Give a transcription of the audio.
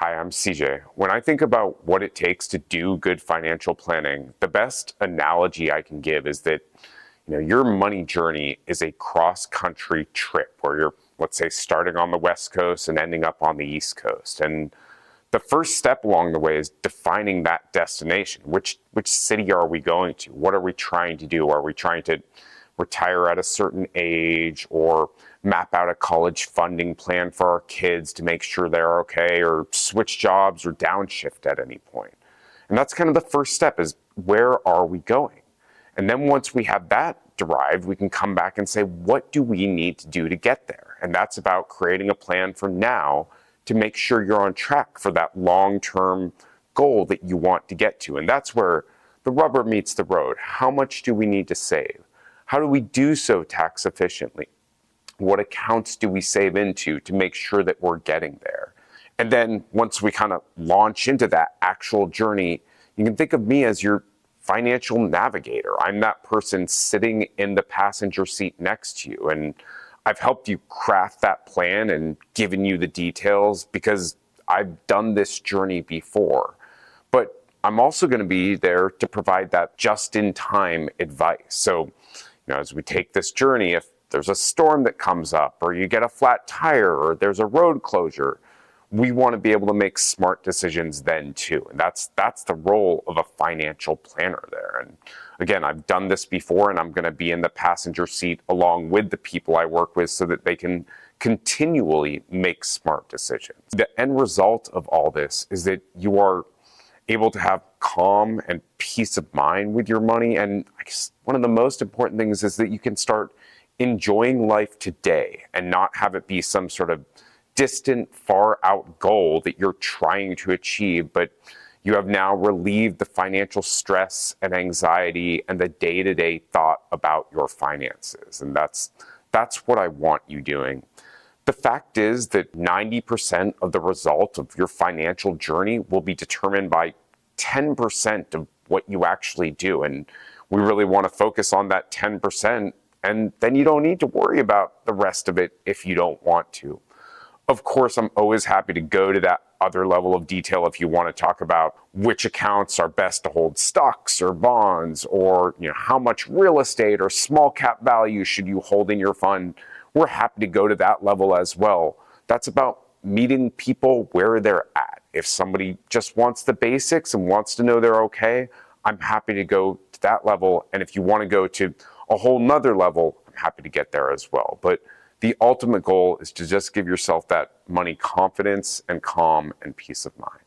Hi, I'm CJ. When I think about what it takes to do good financial planning, the best analogy I can give is that your money journey is a cross-country trip where you're, let's say, starting on the West Coast and ending up on the East Coast. And the first step along the way is defining that destination. Which city are we going to? What are we trying to do? Are we trying to retire at a certain age or map out a college funding plan for our kids to make sure they're okay, or switch jobs or downshift at any point? And that's kind of the first step, is where are we going? And then once we have that derived, we can come back and say, what do we need to do to get there? And that's about creating a plan for now to make sure you're on track for that long-term goal that you want to get to. And that's where the rubber meets the road. How much do we need to save? How do we do so tax efficiently? What accounts do we save into to make sure that we're getting there? And then once we kind of launch into that actual journey, you can think of me as your financial navigator. I'm that person sitting in the passenger seat next to you. And I've helped you craft that plan and given you the details because I've done this journey before. But I'm also going to be there to provide that just-in-time advice. So, as we take this journey, if there's a storm that comes up, or you get a flat tire, or there's a road closure, we want to be able to make smart decisions then too. And that's the role of a financial planner there. And again, I've done this before, and I'm going to be in the passenger seat along with the people I work with so that they can continually make smart decisions. The end result of all this is that you are able to have calm and peace of mind with your money. And I guess one of the most important things is that you can start enjoying life today and not have it be some sort of distant, far out goal that you're trying to achieve, but you have now relieved the financial stress and anxiety and the day-to-day thought about your finances. And that's what I want you doing. The fact is that 90% of the result of your financial journey will be determined by 10% of what you actually do. And we really want to focus on that 10%, and then you don't need to worry about the rest of it if you don't want to. Of course, I'm always happy to go to that other level of detail if you want to talk about which accounts are best to hold stocks or bonds, or how much real estate or small cap value should you hold in your fund. We're happy to go to that level as well. That's about meeting people where they're at. If somebody just wants the basics and wants to know they're okay, I'm happy to go to that level. And if you want to go to a whole nother level, I'm happy to get there as well. But the ultimate goal is to just give yourself that money confidence and calm and peace of mind.